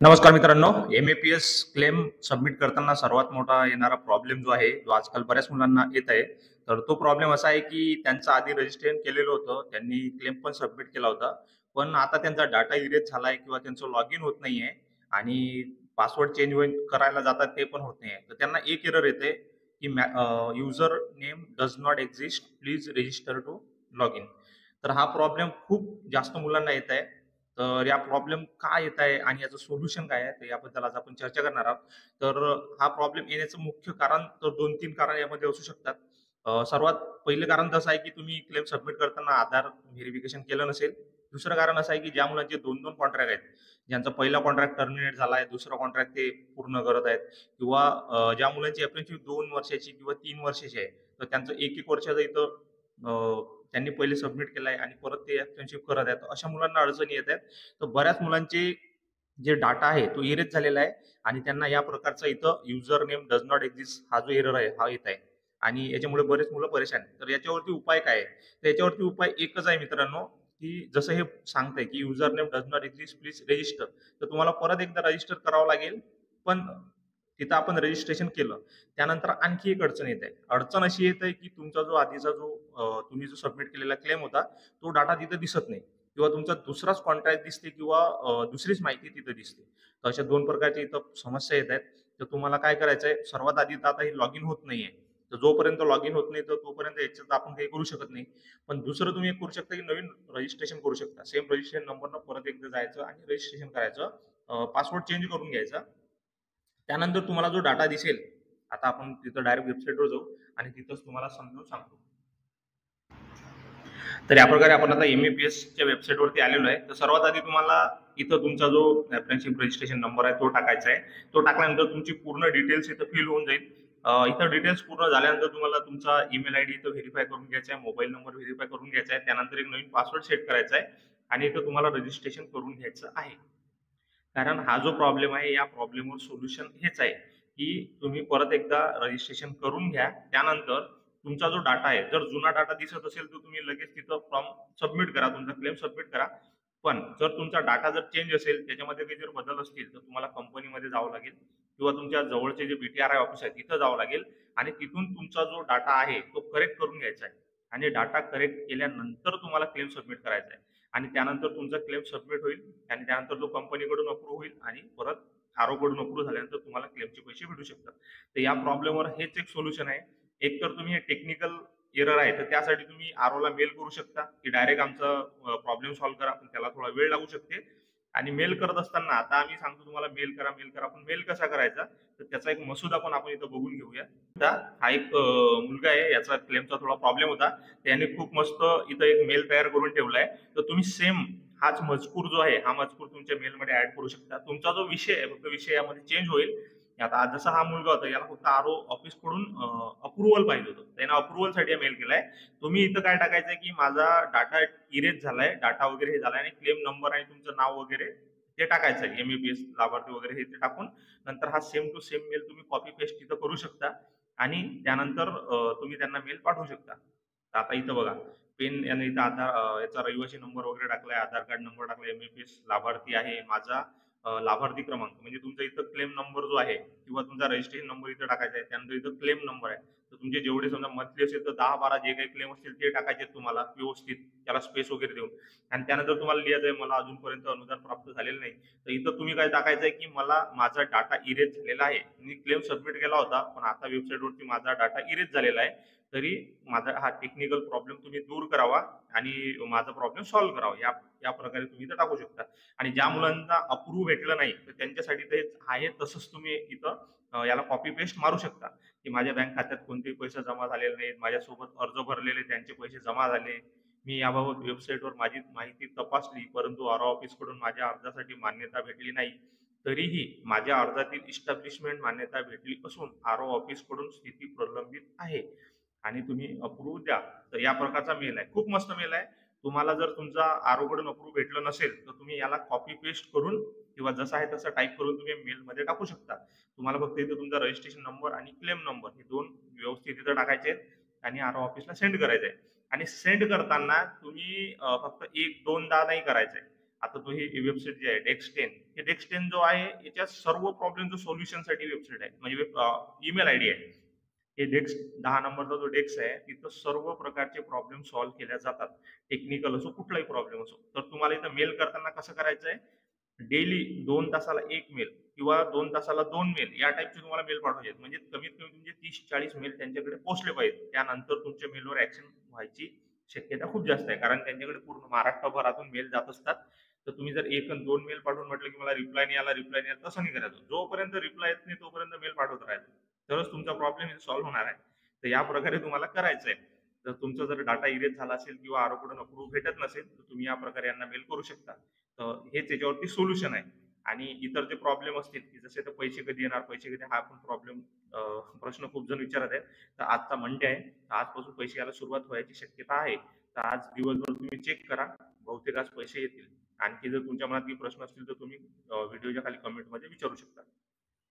नमस्कार मित्रांनो, एम-ए-पी-एस claim submit करताना सर्वात मोठा येणारा प्रॉब्लेम जो आहे, तो आजकाल बऱ्याच मुलांना येत आहे. तर तो प्रॉब्लेम असा आहे, की त्यांचं आधी रजिस्ट्रेशन केलेलं होतं. त्यांनी क्लेम पण सबमिट केला होता. पण आता त्यांचा डाटा इरेज झालाय किंवा त्यांचं लॉगिन होत नाहीये आणि पासवर्ड चेंज करायला जातात ते पण होत नाहीये. तर त्यांना एक एरर येते, की user name does not exist. Please register to login. तर हा प्रॉब्लेम खूप जास्त मुलांना येत आहे. तर या प्रॉब्लेम का येत आहे आणि याचं सोल्युशन काय आहे, तर याबद्दल आज आपण चर्चा करणार आहोत. तर हा प्रॉब्लेम येण्याचं मुख्य कारण तर 2-3 कारण यामध्ये असू शकतात. सर्वात पहिलं कारण तर असं आहे, की तुम्ही क्लेम सबमिट करताना आधार व्हेरिफिकेशन केलं नसेल. दुसरं कारण असं आहे, की ज्या मुलांचे 2-2 कॉन्ट्रॅक्ट आहेत, ज्यांचा पहिला कॉन्ट्रॅक्ट टर्मिनेट झाला आहे, दुसरा कॉन्ट्रॅक्ट ते पूर्ण करत आहेत किंवा ज्या मुलांची अप्रेंटिसशिप 2 वर्षाची किंवा 3 वर्षाची आहे, तर त्यांचं 1-1 वर्षाचं इथं त्यांनी पहिले सबमिट केलाय आणि परत ते अप्रेंटिसशिप करत आहेत. अशा मुलांना अडचणी येत आहेत. तर बऱ्याच मुलांचे जे डाटा आहे तो इरेज झालेला आहे आणि त्यांना या प्रकारचा इथं user name does not exist हा जो एरर आहे हा येत आहे आणि याच्यामुळे बरेच मुलं परेशान आहेत. तर याच्यावरती उपाय काय आहे? तर याच्यावरती उपाय एकच आहे मित्रांनो, की जसं हे सांगतंय की user name does not exist please register. तर तुम्हाला परत एकदा रजिस्टर करावं लागेल. पण तिथं आपण रजिस्ट्रेशन केलं. त्यानंतर आणखी एक अडचण येते. अडचण अशी येते की तुमचा जो आधीचा जो तुम्ही जो सबमिट केलेला क्लेम होता, तो डाटा तिथं दिसत नाही किंवा तुमचा दुसराच कॉन्ट्रॅक्ट दिसते किंवा दुसरीच माहिती तिथं दिसते. तर अशा 2 प्रकारच्या इथं समस्या येत आहेत. तर तुम्हाला काय करायचंय, सर्वात आधी तर आता हे लॉगिन होत नाहीये. तर जोपर्यंत लॉगिन होत नाही, तर तोपर्यंत याच्यात आपण काही करू शकत नाही. पण दुसरं तुम्ही एक करू शकता, की नवीन रजिस्ट्रेशन करू शकता. सेम रजिस्ट्रेशन नंबरनं परत एकदा जायचं आणि रजिस्ट्रेशन करायचं. पासवर्ड चेंज करून घ्यायचा. त्यानंतर तुम्हाला जो डाटा दिसेल, आता आपण तिथं डायरेक्ट वेबसाईटवर जाऊ आणि तिथंच तुम्हाला समजावून सांगतो. तर याप्रकारे आपण आता एम-ए-पी-एसच्या वेबसाईटवरती आलेलो आहे. तर सर्वात आधी तुम्हाला इथं तुमचा जो अप्रेंटिसशिप रजिस्ट्रेशन नंबर आहे तो टाकायचा आहे. तो टाकल्यानंतर तुमची पूर्ण डिटेल्स इथं फिल होऊन जाईल. इथं डिटेल्स पूर्ण झाल्यानंतर तुम्हाला तुमचा ईमेल आयडी इथं व्हेरिफाय करून घ्यायचा आहे, मोबाईल नंबर व्हेरिफाय करून घ्यायचा आहे. त्यानंतर एक नवीन पासवर्ड सेट करायचा आहे आणि इथं तुम्हाला रजिस्ट्रेशन करून घ्यायचं आहे. कारण हा जो प्रॉब्लेम आहे, या प्रॉब्लेमवर सोल्युशन हेच आहे, की तुम्ही परत एकदा रजिस्ट्रेशन करून घ्या. त्यानंतर तुमचा जो डाटा आहे, जर जुना डाटा दिसत असेल, तर तुम्ही लगेच तिथं फॉर्म सबमिट करा, तुमचा क्लेम सबमिट करा. पण जर तुमचा डाटा जर चेंज असेल, त्याच्यामध्ये काही जर बदल असतील, तर तुम्हाला कंपनीमध्ये जावं लागेल किंवा तुमच्या जवळचे जे बी-टी-आर-आय ऑफिस आहे, तिथं जावं लागेल आणि तिथून तुमचा जो डाटा आहे, तो करेक्ट करून घ्यायचा आहे आणि डाटा करेक्ट केल्यानंतर तुम्हाला क्लेम सबमिट करायचा आहे आणि त्यानंतर तुमचा क्लेम सबमिट होईल आणि त्यानंतर तो कंपनीकडून अप्रूव्ह होईल आणि परत आरओकडून अप्रूव्ह झाल्यानंतर तुम्हाला क्लेमचे पैसे भेटू शकतात. तर या प्रॉब्लेमवर हेच एक सोल्युशन आहे. एकतर तुम्ही हे टेक्निकल एरर आहे, तर त्यासाठी तुम्ही आरओला मेल करू शकता, की डायरेक्ट आमचा प्रॉब्लेम सॉल्व्ह करा. पण त्याला थोडा वेळ लागू शकते आणि मेल करत असताना आता आम्ही सांगतो तुम्हाला मेल करा, मेल करा. पण मेल कसा करायचा? तर त्याचा एक मसुदा पण आपण इथं बघून घेऊया. आता हा एक मुलगा आहे, याचा क्लेमचा थोडा प्रॉब्लेम होता. त्याने खूप मस्त इथं एक मेल तयार करून ठेवलाय. तर तुम्ही सेम हाच मजकूर जो आहे, हा मजकूर तुमच्या मेलमध्ये ऍड करू शकता. तुमचा जो विषय आहे, फक्त विषय यामध्ये चेंज होईल. आता जसा हा मुलगा होता, याला फक्त आरओ ऑफिसकडून अप्रुव्हल पाहिजे होतं. त्याने अप्रुव्हलसाठी मेल केलाय. तुम्ही इथं काय टाकायचंय, की माझा डाटा इरेज झालाय, डाटा वगैरे हे झालाय आणि क्लेम नंबर आणि तुमचं नाव वगैरे ते टाकायचं आहे. एम-ए-पी-एस लाभार्थी वगैरे हे ते टाकून नंतर हा सेम टू सेम मेल तुम्ही कॉपी पेस्ट तिथं करू शकता आणि त्यानंतर तुम्ही त्यांना मेल पाठवू शकता. तर आता इथं बघा, पेन याने इथं आधार याचा रहिवासी नंबर वगैरे टाकलाय, आधार कार्ड नंबर टाकलाय, एम-ए-पी-एस लाभार्थी आहे, माझा लाभार्थी क्रमांक म्हणजे तुमचा इथं क्लेम नंबर जो आहे किंवा तुमचा रजिस्ट्रेशन नंबर इथं टाकायचा आहे. त्यानंतर इथं क्लेम नंबर आहे. तर तुमचे जेवढे समजा मंथली असेल तर 10-12 जे काही क्लेम असतील ते टाकायचे तुम्हाला व्यवस्थित, त्याला स्पेस वगैरे देऊन आणि त्यानंतर तुम्हाला लिहायचं आहे, मला अजूनपर्यंत अनुदान प्राप्त झालेलं नाही. तर इथं तुम्ही काय टाकायचंय, की मला माझा डाटा इरेज झालेला आहे. मी क्लेम सबमिट केला होता, पण आता वेबसाईटवरती माझा डाटा इरेज झालेला आहे. तरी माझा हा टेक्निकल प्रॉब्लेम तुम्ही दूर करावा आणि माझा प्रॉब्लेम सॉल्व्ह करावा. या प्रकारे तुम्ही इथं टाकू शकता. आणि ज्या मुलांना अप्रूव्ह भेटलं नाही, तर त्यांच्यासाठी ते आहे तसंच तुम्ही इथं याला कॉपी पेस्ट मारू शकता, की माझ्या बँक खात्यात कोणतेही पैसे जमा झालेले नाहीत. माझ्यासोबत अर्ज भरलेले त्यांचे पैसे जमा झाले. मी याबाबत वेबसाईटवर माझी माहिती तपासली, परंतु आर ऑफिसकडून माझ्या अर्जासाठी मान्यता भेटली नाही. तरीही माझ्या अर्जातील इस्टॅब्लिशमेंट मान्यता भेटली असून आर-ओ ऑफिसकडून स्थिती प्रलंबित आहे आणि तुम्ही अप्रूव्ह द्या. तर या प्रकारचा मेल आहे. खूप मस्त मेल आहे. तुम्हाला जर तुमचा आर-ओकडून अप्रूव्ह भेटलं नसेल, तर तुम्ही याला कॉपी पेस्ट करून किंवा जसं आहे तसं टाइप करून तुम्ही मेलमध्ये टाकू शकता. तुम्हाला फक्त इथं तुमचा रजिस्ट्रेशन नंबर आणि क्लेम नंबर हे 2 व्यवस्थित इथं टाकायचे आहेत आणि आर-ओ ऑफिसला सेंड करायचं आहे. आणि सेंड करताना तुम्ही फक्त 1-2दा नाही करायचंय. आता तो ही वेबसाईट जी आहे डेक्स10, हे डेक्स10 जो आहे याच्या सर्व प्रॉब्लेमचं सोल्युशनसाठी वेबसाईट आहे, म्हणजे ईमेल आयडी आहे. हे डेक्स 10 नंबरचा जो डेस्क आहे तिथं सर्व प्रकारचे प्रॉब्लेम सॉल्व्ह केल्या जातात. टेक्निकल असो कुठलाही प्रॉब्लेम असो. तर तुम्हाला इथं मेल करताना कसं करायचं आहे, डेली 2 तासाला 1 मेल किंवा 2 तासाला 2 मेल या टाइपचे तुम्हाला मेल पाठवायचे आहेत. म्हणजे कमीत कमी तुमचे 30-40 मेल त्यांच्याकडे पोहोचले पाहिजेत. त्यानंतर तुमच्या मेलवर ॲक्शन व्हायची शक्यता खूप जास्त आहे. कारण त्यांच्याकडे पूर्ण महाराष्ट्रभरातून मेल जात असतात. तर तुम्ही जर 1 अन् 2 मेल पाठवून म्हटलं की मला रिप्लाय नाही आला, रिप्लाय नाही आला, तसं नाही करायचं. जोपर्यंत रिप्लाय येत नाही तोपर्यंत मेल पाठवत राहायचं. तरच तुमचा प्रॉब्लेम सॉल्व्ह होणार आहे. तर या प्रकारे तुम्हाला करायचं आहे. तर तुमचा जर डाटा इरेज झाला असेल किंवा आरोकडून अप्रूव्ह भेटत नसेल, तर तुम्ही या प्रकारे यांना मेल करू शकता. तर हेच याच्यावरती सोल्युशन आहे. आणि इतर जे प्रॉब्लेम असतील, की जसे ते पैसे कधी येणार, पैसे कधी हा पण प्रॉब्लेम प्रश्न खूप जण विचारत आहेत. तर आजचा मंडे आहे. तर आजपासून पैसे यायला सुरुवात व्हायची शक्यता आहे. तर आज दिवसभर तुम्ही चेक करा. बहुतेक आज पैसे येतील. आणखी जर तुमच्या मनात काही प्रश्न असतील तर तुम्ही व्हिडिओच्या खाली कमेंटमध्ये विचारू शकता.